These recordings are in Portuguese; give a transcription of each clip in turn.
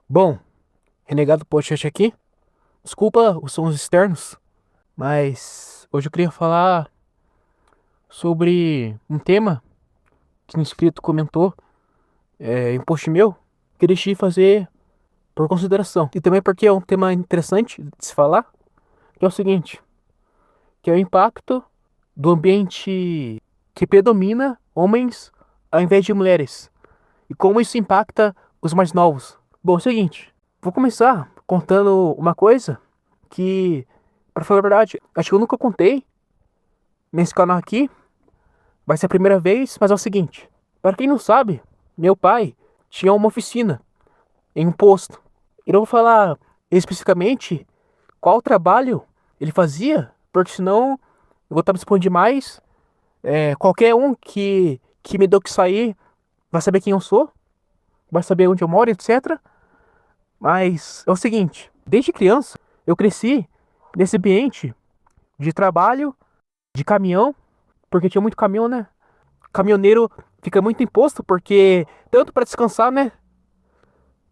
Bom, Renegado Podcast aqui. Desculpa os sons externos, mas hoje eu queria falar sobre um tema que um inscrito comentou em um post meu que eu deixei fazer por consideração. E também porque é um tema interessante de se falar, que é o seguinte, que é o impacto do ambiente que predomina homens ao invés de mulheres. E como isso impacta os mais novos. Bom, é o seguinte, vou começar contando uma coisa que, pra falar a verdade, acho que eu nunca contei nesse canal aqui. Vai ser a primeira vez, mas é o seguinte. Para quem não sabe, meu pai tinha uma oficina em um posto. Eu não vou falar especificamente qual trabalho ele fazia, porque senão eu vou estar me expondo demais. Qualquer um que me deu que sair vai saber quem eu sou, vai saber onde eu moro, etc. Mas é o seguinte, desde criança eu cresci nesse ambiente de trabalho, de caminhão, porque tinha muito caminhão, né? Caminhoneiro fica muito imposto porque tanto para descansar, né?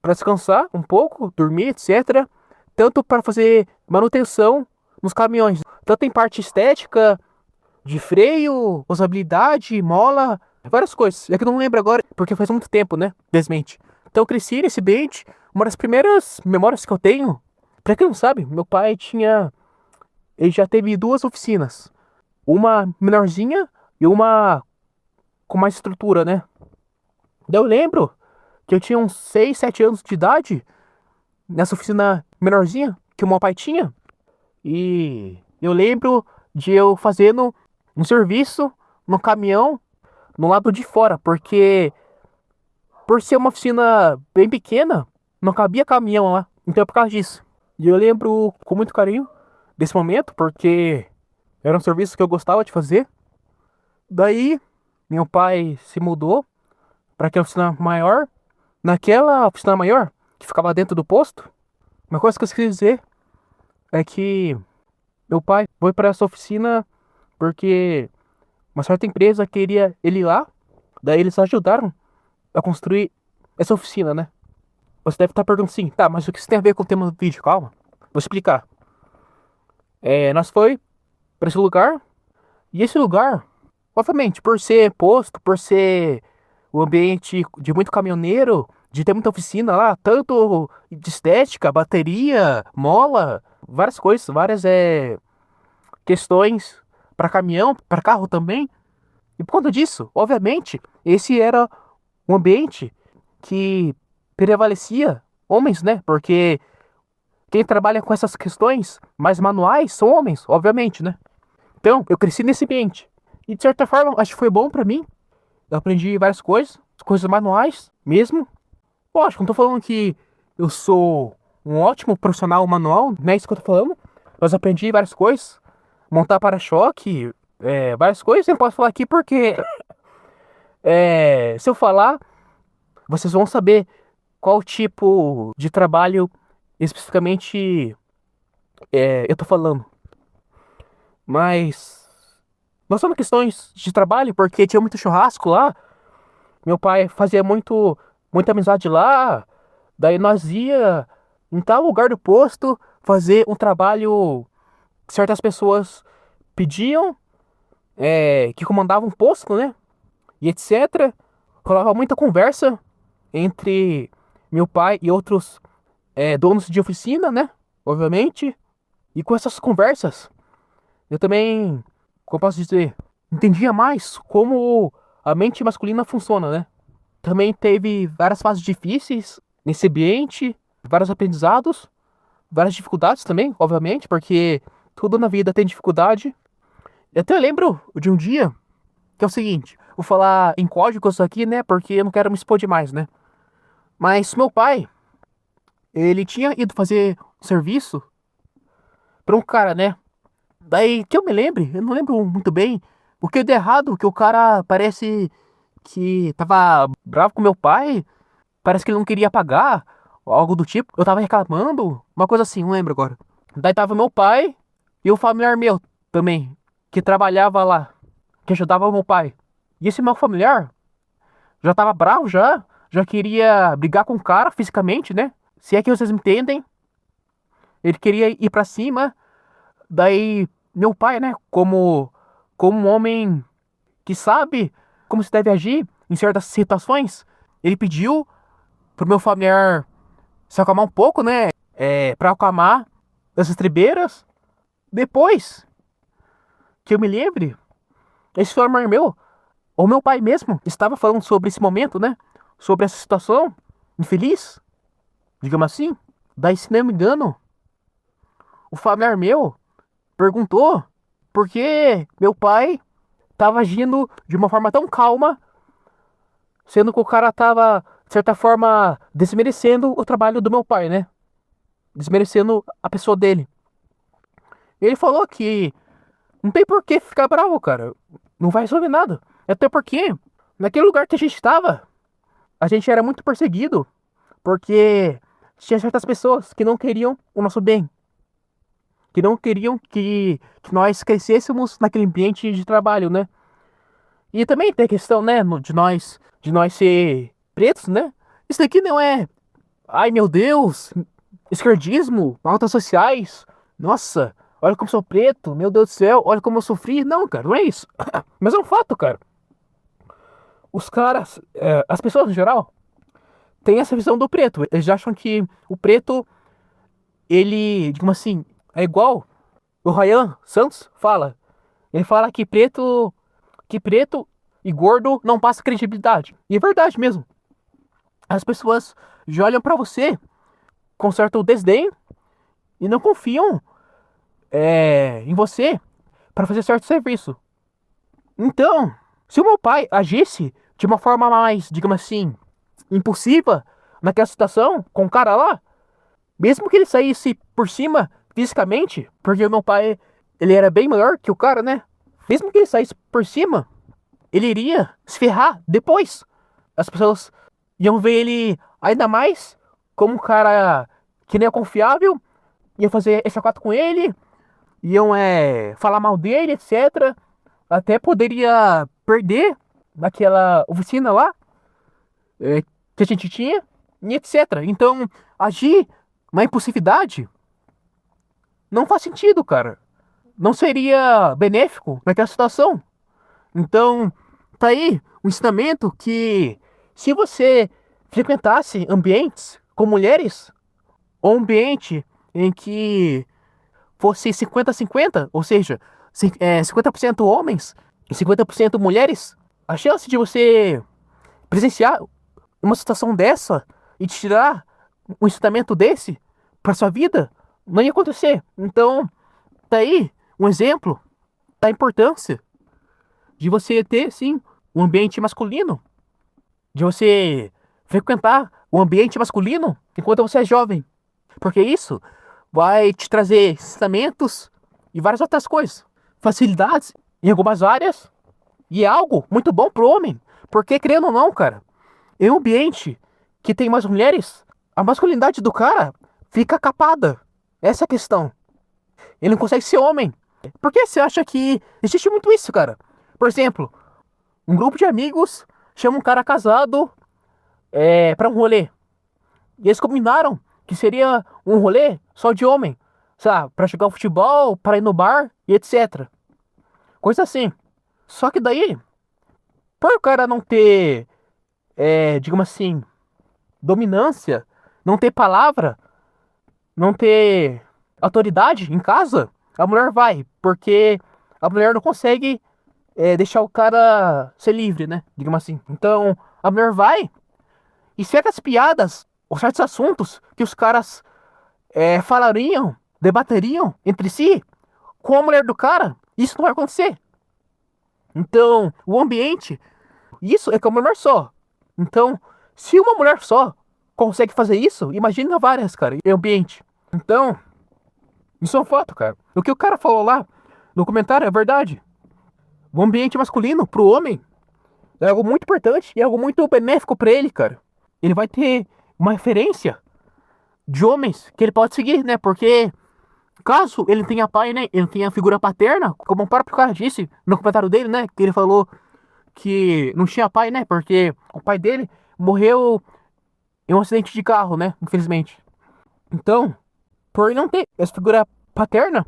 Para descansar um pouco, dormir, etc. Tanto para fazer manutenção nos caminhões, tanto em parte estética, de freio, usabilidade, mola, várias coisas. É que eu não lembro agora porque faz muito tempo, né? Infelizmente. Então eu cresci nesse ambiente. Uma das primeiras memórias que eu tenho, para quem não sabe, meu pai tinha, ele já teve duas oficinas, uma menorzinha e uma com mais estrutura, né? Daí eu lembro que eu tinha uns 6, 7 anos de idade nessa oficina menorzinha que o meu pai tinha. E eu lembro de eu fazendo um serviço no caminhão no lado de fora, porque por ser uma oficina bem pequena, não cabia caminhão lá. Então é por causa disso. E eu lembro com muito carinho desse momento, porque era um serviço que eu gostava de fazer. Daí, meu pai se mudou para aquela oficina maior. Naquela oficina maior, que ficava dentro do posto, uma coisa que eu esqueci de dizer é que meu pai foi para essa oficina porque uma certa empresa queria ele lá. Daí eles ajudaram a construir essa oficina, né? Você deve estar perguntando assim, tá, mas o que isso tem a ver com o tema do vídeo? Calma, vou explicar. Nós foi para esse lugar, e esse lugar, obviamente, por ser posto, por ser o ambiente de muito caminhoneiro, de ter muita oficina lá, tanto de estética, bateria, mola, várias coisas, várias questões para caminhão, para carro também. E por conta disso, obviamente, esse era um ambiente que prevalecia homens, né? Porque quem trabalha com essas questões mais manuais são homens, obviamente, né? Então, eu cresci nesse ambiente. E de certa forma, acho que foi bom pra mim. Eu aprendi várias coisas, coisas manuais mesmo. Lógico, não tô falando que eu sou um ótimo profissional manual, não é isso que eu tô falando. Mas eu aprendi várias coisas, montar para-choque, várias coisas. Eu não posso falar aqui porque se eu falar, vocês vão saber qual tipo de trabalho especificamente eu tô falando. Mas não são questões de trabalho, porque tinha muito churrasco lá. Meu pai fazia muita amizade lá. Daí nós ia em tal lugar do posto fazer um trabalho que certas pessoas pediam, que comandavam um posto, né? E etc. Rolava muita conversa entre meu pai e outros donos de oficina, né? Obviamente. E com essas conversas, eu também, como eu posso dizer, entendia mais como a mente masculina funciona, né? Também teve várias fases difíceis nesse ambiente, vários aprendizados, várias dificuldades também, obviamente, porque tudo na vida tem dificuldade. Eu até lembro de um dia que é o seguinte, vou falar em códigos aqui, né? Porque eu não quero me expor demais, né? Mas meu pai, ele tinha ido fazer um serviço pra um cara, né? Daí, que eu me lembre, eu não lembro muito bem o que deu errado, que o cara parece que tava bravo com meu pai, parece que ele não queria pagar, ou algo do tipo. Eu tava reclamando, uma coisa assim, não lembro agora. Daí tava meu pai e o familiar meu também, que trabalhava lá, que ajudava o meu pai. E esse meu familiar já tava bravo já queria brigar com o cara fisicamente, né? Se é que vocês me entendem, ele queria ir pra cima. Daí, meu pai, né, como um homem que sabe como se deve agir em certas situações, ele pediu pro meu familiar se acalmar um pouco, né, pra acalmar essas tribeiras. Depois que eu me lembre, esse familiar meu, ou meu pai mesmo, estava falando sobre esse momento, né, sobre essa situação infeliz, digamos assim. Daí, se não me engano, o familiar meu perguntou por que meu pai tava agindo de uma forma tão calma, sendo que o cara tava, de certa forma, desmerecendo o trabalho do meu pai, né? Desmerecendo a pessoa dele. Ele falou que não tem por que ficar bravo, cara. Não vai resolver nada. Até porque, naquele lugar que a gente estava, a gente era muito perseguido, porque tinha certas pessoas que não queriam o nosso bem, que não queriam que nós crescêssemos naquele ambiente de trabalho, né? E também tem a questão, né, de nós ser pretos, né? Isso daqui não é, ai meu Deus, esquerdismo, pautas sociais. Nossa, olha como eu sou preto, meu Deus do céu, olha como eu sofri. Não, cara, não é isso. Mas é um fato, cara. Os caras, as pessoas em geral, têm essa visão do preto. Eles acham que o preto, ele, digamos assim, é igual o Ryan Santos fala. Ele fala que preto e gordo não passa credibilidade. E é verdade mesmo. As pessoas já olham pra você com certo desdém e não confiam em você para fazer certo serviço. Então, se o meu pai agisse de uma forma mais, digamos assim, impulsiva naquela situação com o cara lá, mesmo que ele saísse por cima fisicamente, porque o meu pai, ele era bem maior que o cara, né? Mesmo que ele saísse por cima, ele iria se ferrar depois. As pessoas iam ver ele ainda mais como um cara que nem é confiável, iam fazer esse acordo com ele, iam falar mal dele, etc. Até poderia perder naquela oficina lá que a gente tinha, e etc. Então, agir na impulsividade não faz sentido, cara. Não seria benéfico naquela situação. Então, tá aí um ensinamento que se você frequentasse ambientes com mulheres, ou um ambiente em que fosse 50-50, ou seja, 50% homens e 50% mulheres, a chance de você presenciar uma situação dessa e tirar um ensinamento desse para sua vida não ia acontecer. Então, tá aí um exemplo da importância de você ter, sim, um ambiente masculino, de você frequentar o ambiente masculino enquanto você é jovem, porque isso vai te trazer ensinamentos e várias outras coisas, facilidades em algumas áreas, e é algo muito bom pro homem, porque querendo ou não, cara, em um ambiente que tem mais mulheres, a masculinidade do cara fica capada. Essa é a questão. Ele não consegue ser homem. Por que você acha que existe muito isso, cara? Por exemplo, um grupo de amigos chama um cara casado pra um rolê. E eles combinaram que seria um rolê só de homem, sabe? Pra jogar futebol, pra ir no bar e etc. Coisa assim. Só que daí, por o cara não ter, digamos assim, dominância, não ter palavra, não ter autoridade em casa, a mulher vai, porque a mulher não consegue deixar o cara ser livre, né? Digamos assim. Então, a mulher vai e certas piadas ou certos assuntos que os caras falariam, debateriam entre si com a mulher do cara, isso não vai acontecer. Então, o ambiente, isso é com uma mulher só. Então, se uma mulher só consegue fazer isso, imagina várias, cara, em ambiente. Então, isso é um fato, cara. O que o cara falou lá no comentário é verdade. O ambiente masculino pro homem é algo muito importante e é algo muito benéfico pra ele, cara. Ele vai ter uma referência de homens que ele pode seguir, né? Porque caso ele tenha pai, né? Ele tenha figura paterna, como o próprio cara disse no comentário dele, né? Que ele falou que não tinha pai, né? Porque o pai dele morreu em um acidente de carro, né? Infelizmente. Então, por ele não ter essa figura paterna,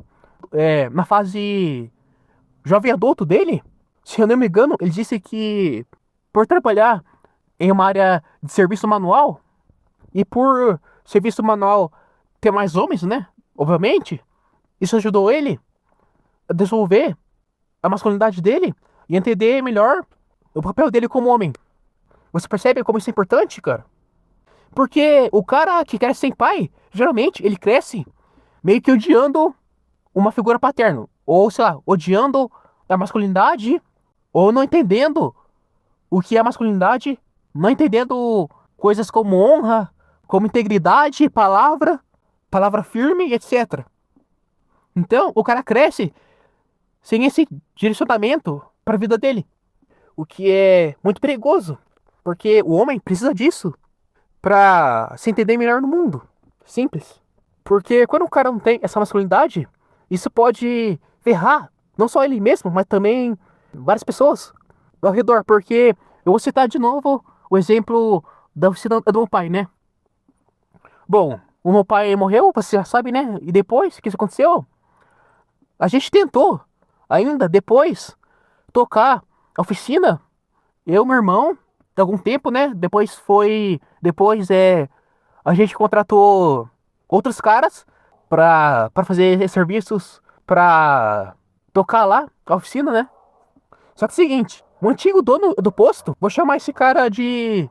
na fase jovem adulto dele, se eu não me engano, ele disse que por trabalhar em uma área de serviço manual e por serviço manual ter mais homens, né? Obviamente, isso ajudou ele a desenvolver a masculinidade dele e entender melhor o papel dele como homem. Você percebe como isso é importante, cara? Porque o cara que cresce sem pai, geralmente ele cresce meio que odiando uma figura paterna. Ou, sei lá, odiando a masculinidade, ou não entendendo o que é masculinidade, não entendendo coisas como honra, como integridade, palavra firme, etc. Então, o cara cresce sem esse direcionamento para a vida dele, o que é muito perigoso, porque o homem precisa disso para se entender melhor no mundo. Simples. Porque quando o cara não tem essa masculinidade, isso pode ferrar não só ele mesmo, mas também várias pessoas ao redor. Porque eu vou citar de novo o exemplo da oficina do meu pai, né? Bom, o meu pai morreu, você já sabe, né? E depois, o que isso aconteceu? A gente tentou, ainda depois, tocar a oficina, eu e meu irmão, de algum tempo, né? Depois a gente contratou outros caras pra fazer serviços pra tocar lá, a oficina, né? Só que é o seguinte, o antigo dono do posto, vou chamar esse cara de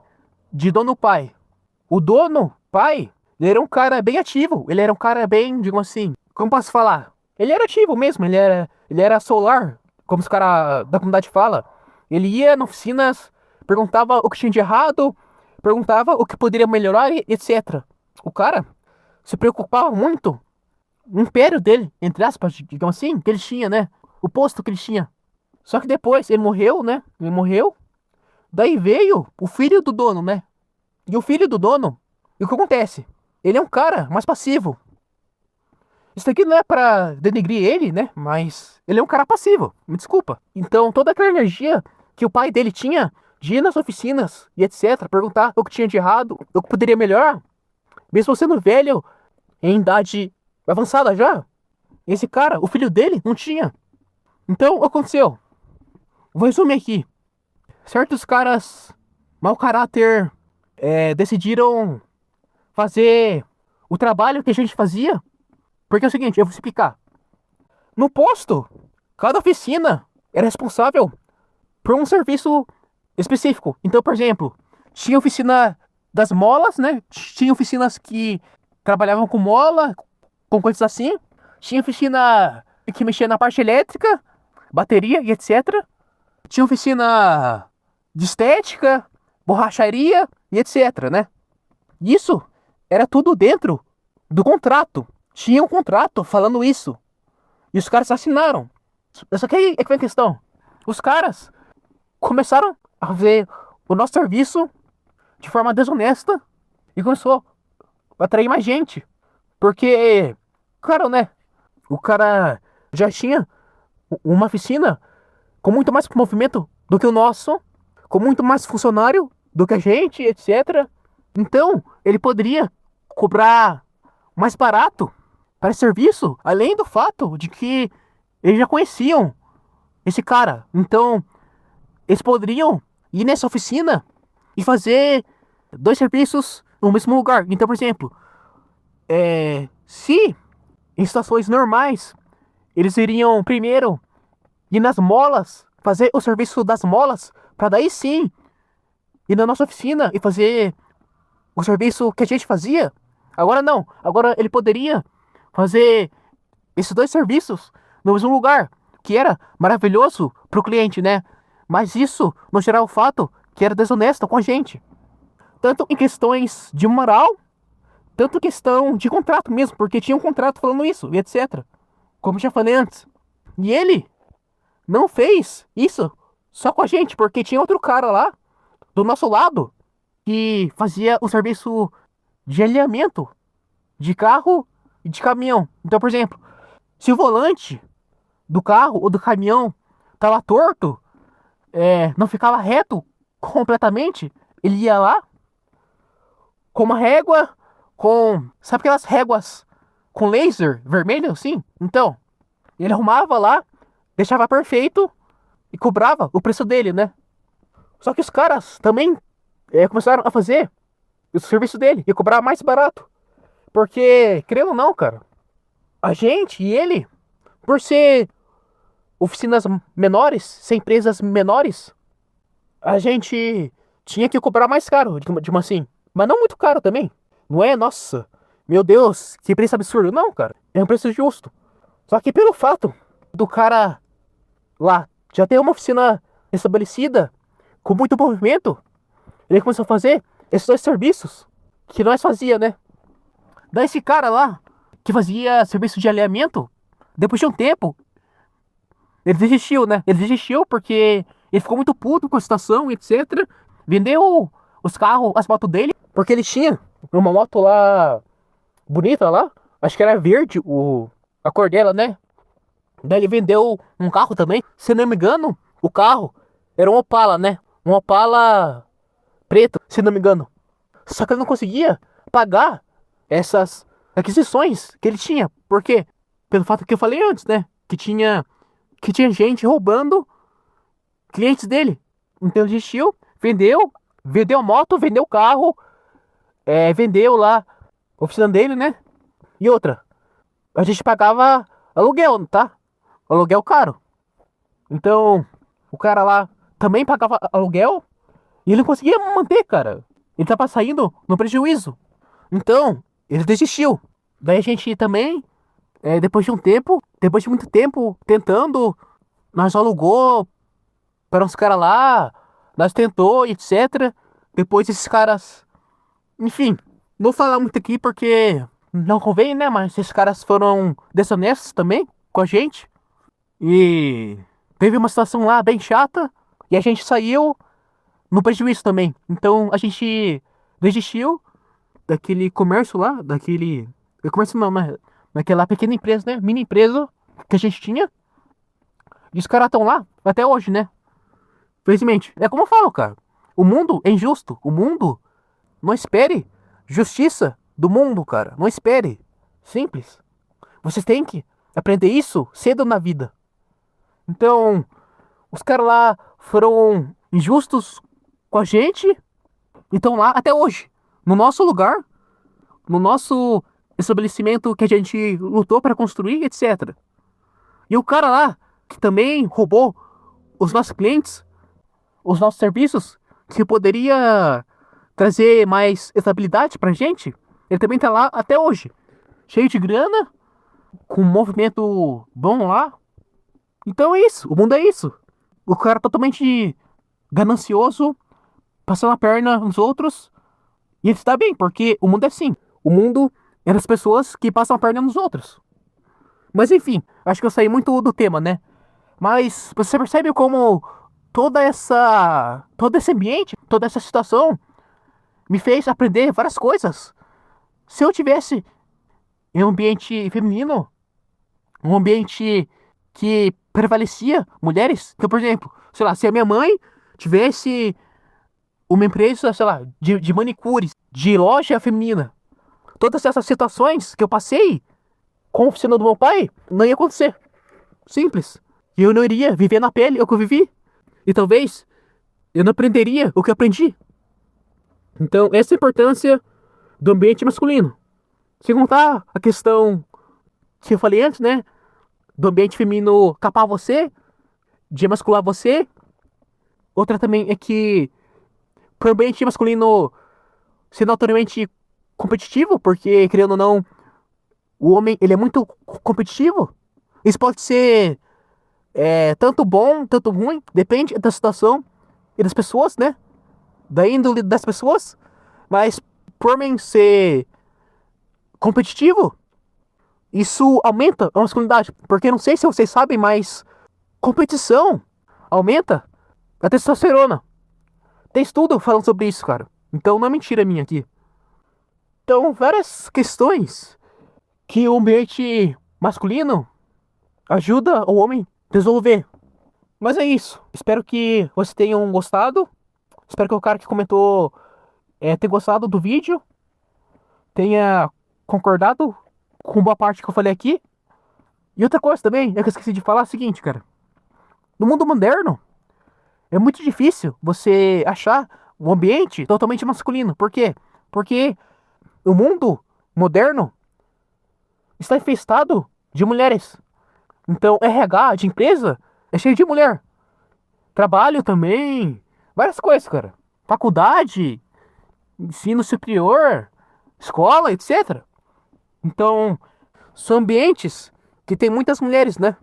dono pai. O dono pai, ele era um cara bem ativo, ele era um cara bem, digamos assim, como posso falar? Ele era ativo mesmo, ele era solar, como os caras da comunidade falam. Ele ia nas oficinas, perguntava o que tinha de errado, perguntava o que poderia melhorar, etc. O cara se preocupava muito, o império dele, entre aspas, digamos assim, que ele tinha, né? O posto que ele tinha. Só que depois ele morreu, né? Ele morreu. Daí veio o filho do dono, né? E o filho do dono, e o que acontece? Ele é um cara mais passivo. Isso aqui não é pra denegrir ele, né? Mas ele é um cara passivo, me desculpa. Então toda aquela energia que o pai dele tinha de ir nas oficinas e etc, perguntar o que tinha de errado, o que poderia melhorar, mesmo sendo velho, em idade avançada já, esse cara, o filho dele, não tinha. Então, o que aconteceu? Vou resumir aqui. Certos caras, mau caráter, decidiram fazer o trabalho que a gente fazia. Porque é o seguinte, eu vou explicar. No posto, cada oficina era responsável por um serviço específico. Então, por exemplo, tinha oficina das molas, né? Tinha oficinas que trabalhavam com mola, com coisas assim. Tinha oficina que mexia na parte elétrica, bateria e etc. Tinha oficina de estética, borracharia e etc, né? Isso era tudo dentro do contrato. Tinha um contrato falando isso. E os caras assinaram. Só que aí é que vem a questão. Os caras começaram a ver o nosso serviço de forma desonesta e começou a atrair mais gente. Porque, claro, né? O cara já tinha uma oficina com muito mais movimento do que o nosso, com muito mais funcionário do que a gente, etc. Então, ele poderia cobrar mais barato para esse serviço, além do fato de que eles já conheciam esse cara. Então, eles poderiam ir nessa oficina e fazer dois serviços no mesmo lugar. Então, por exemplo, se em situações normais eles iriam primeiro ir nas molas, fazer o serviço das molas, para daí sim ir na nossa oficina e fazer o serviço que a gente fazia. Agora não. Agora ele poderia fazer esses dois serviços no mesmo lugar, que era maravilhoso para o cliente, né? Mas isso não gerar o fato que era desonesto com a gente. Tanto em questões de moral, tanto em questão de contrato mesmo, porque tinha um contrato falando isso, e etc. Como já falei antes. E ele não fez isso só com a gente, porque tinha outro cara lá, do nosso lado, que fazia o serviço de alinhamento de carro e de caminhão. Então, por exemplo, se o volante do carro ou do caminhão tava torto, não ficava reto completamente, ele ia lá com uma régua com, sabe aquelas réguas com laser vermelho, assim? Então, ele arrumava lá, deixava perfeito e cobrava o preço dele, né? Só que os caras também começaram a fazer o serviço dele e cobrar mais barato. Porque, querendo ou não, cara, a gente e ele, por ser oficinas menores, ser empresas menores, a gente tinha que cobrar mais caro, de uma assim. Mas não muito caro também. Não é, nossa, meu Deus, que preço absurdo. Não, cara, é um preço justo. Só que pelo fato do cara lá já ter uma oficina estabelecida, com muito movimento, ele começou a fazer esses dois serviços que nós fazia, né? Daí esse cara lá, que fazia serviço de alinhamento, depois de um tempo, ele desistiu, né? Ele desistiu porque ele ficou muito puto com a situação, etc. Vendeu os carros, as motos dele, porque ele tinha uma moto lá, bonita lá, acho que era verde, a cor dela, né? Daí ele vendeu um carro também, se não me engano, o carro era um Opala, né? Um Opala preto, se não me engano. Só que ele não conseguia pagar essas aquisições que ele tinha. Por quê? Pelo fato que eu falei antes, né? Que tinha gente roubando clientes dele. Então ele desistiu, vendeu a moto, vendeu o carro, vendeu lá a oficina dele, né? E outra, a gente pagava aluguel, tá? Aluguel caro. Então, o cara lá também pagava aluguel e ele não conseguia manter, cara. Ele tava saindo no prejuízo. Então, ele desistiu. Daí a gente também, depois de um tempo, depois de muito tempo tentando, nós alugou para uns caras lá, nós tentou, etc. Depois esses caras, enfim, não vou falar muito aqui porque não convém, né? Mas esses caras foram desonestos também com a gente. E teve uma situação lá bem chata e a gente saiu no prejuízo também. Então a gente desistiu daquele comércio lá, daquele. Comércio não, mas naquela pequena empresa, né? Mini empresa que a gente tinha. E os caras estão lá até hoje, né? Felizmente. É como eu falo, cara. O mundo é injusto. O mundo. Não espere justiça do mundo, cara. Não espere. Simples. Vocês têm que aprender isso cedo na vida. Então, os caras lá foram injustos com a gente e estão lá até hoje. No nosso lugar, no nosso estabelecimento que a gente lutou para construir, etc. E o cara lá, que também roubou os nossos clientes, os nossos serviços, que poderia trazer mais estabilidade pra gente, ele também tá lá até hoje. Cheio de grana, com um movimento bom lá. Então é isso, o mundo é isso. O cara totalmente ganancioso, passando a perna nos outros. E ele está bem, porque o mundo é assim. O mundo é das pessoas que passam a perna nos outros. Mas enfim, acho que eu saí muito do tema, né? Mas você percebe como todo esse ambiente, toda essa situação me fez aprender várias coisas. Se eu tivesse em um ambiente feminino, um ambiente que prevalecia mulheres, então, por exemplo, sei lá, se a minha mãe tivesse uma empresa, sei lá, de manicures, de loja feminina, todas essas situações que eu passei com a oficina do meu pai, não ia acontecer. Simples. E eu não iria viver na pele o que eu vivi. E talvez eu não aprenderia o que eu aprendi. Então, essa é a importância do ambiente masculino. Sem contar a questão que eu falei antes, né? Do ambiente feminino capar você, de mascular você. Outra também é que pro ambiente masculino ser notoriamente competitivo, porque, querendo ou não, o homem ele é muito competitivo. Isso pode ser tanto bom, tanto ruim, depende da situação e das pessoas, né? Da índole das pessoas. Mas por homem ser competitivo, isso aumenta a masculinidade. Porque não sei se vocês sabem, mas competição aumenta a testosterona. Tem estudo falando sobre isso, cara. Então não é mentira minha aqui. Então, várias questões que o ambiente masculino ajuda o homem a resolver. Mas é isso. Espero que vocês tenham gostado. Espero que o cara que comentou tenha gostado do vídeo. tenha concordado com boa parte que eu falei aqui. E outra coisa também, é que eu esqueci de falar é o seguinte, cara. No mundo moderno, é muito difícil você achar um ambiente totalmente masculino. Por quê? Porque o mundo moderno está infestado de mulheres. Então, RH de empresa é cheio de mulher. Trabalho também, várias coisas, cara. Faculdade, ensino superior, escola, etc. Então, são ambientes que tem muitas mulheres, né?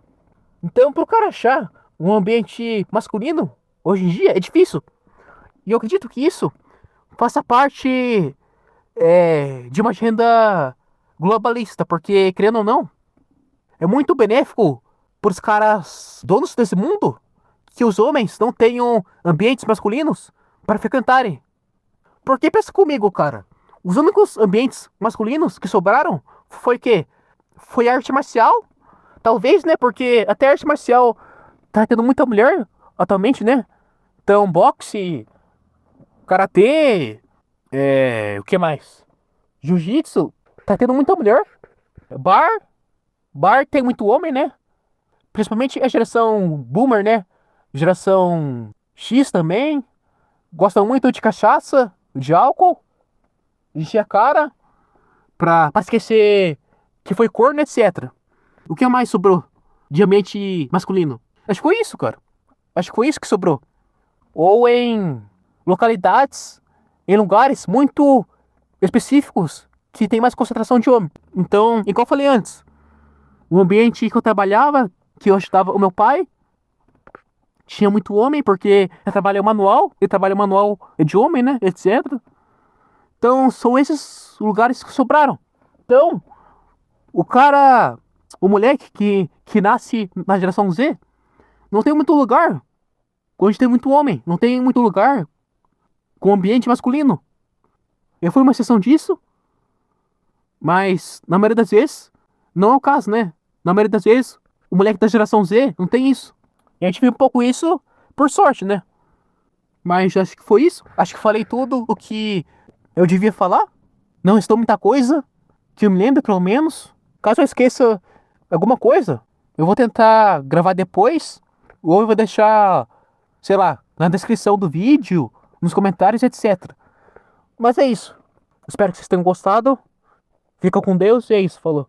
Então, pro cara achar um ambiente masculino, hoje em dia, é difícil. E eu acredito que isso faça parte de uma agenda globalista, porque, querendo ou não, é muito benéfico pros caras donos desse mundo que os homens não tenham ambientes masculinos para frequentarem. Porque pensa comigo, cara. Os únicos ambientes masculinos que sobraram foi o quê? Foi arte marcial. Talvez, né? Porque até arte marcial tá tendo muita mulher atualmente, né? Então, boxe, karatê, o que mais? Jiu-jitsu, tá tendo muita mulher. Bar, bar tem muito homem, né? Principalmente a geração boomer, né? Geração X também. Gostam muito de cachaça, de álcool, encher a cara pra esquecer que foi corno, etc. O que mais sobrou de ambiente masculino? Acho que foi isso, cara. Acho que foi isso que sobrou. Ou em localidades, em lugares muito específicos que tem mais concentração de homem. Então, igual eu falei antes, o ambiente que eu trabalhava, que eu ajudava o meu pai, tinha muito homem, porque eu trabalho manual, e trabalho manual é de homem, né, etc. Então, são esses lugares que sobraram. Então, o cara, o moleque que nasce na geração Z, não tem muito lugar. Hoje tem muito homem, não tem muito lugar com ambiente masculino. Eu fui uma exceção disso, mas na maioria das vezes, não é o caso, né? Na maioria das vezes, o moleque da geração Z não tem isso. E a gente viu um pouco isso por sorte, né? Mas acho que foi isso. Acho que falei tudo o que eu devia falar. Não estou muita coisa, que eu me lembro pelo menos. Caso eu esqueça alguma coisa, eu vou tentar gravar depois. Ou eu vou deixar, sei lá, na descrição do vídeo, nos comentários, etc. Mas é isso. Espero que vocês tenham gostado. Fica com Deus e é isso. Falou.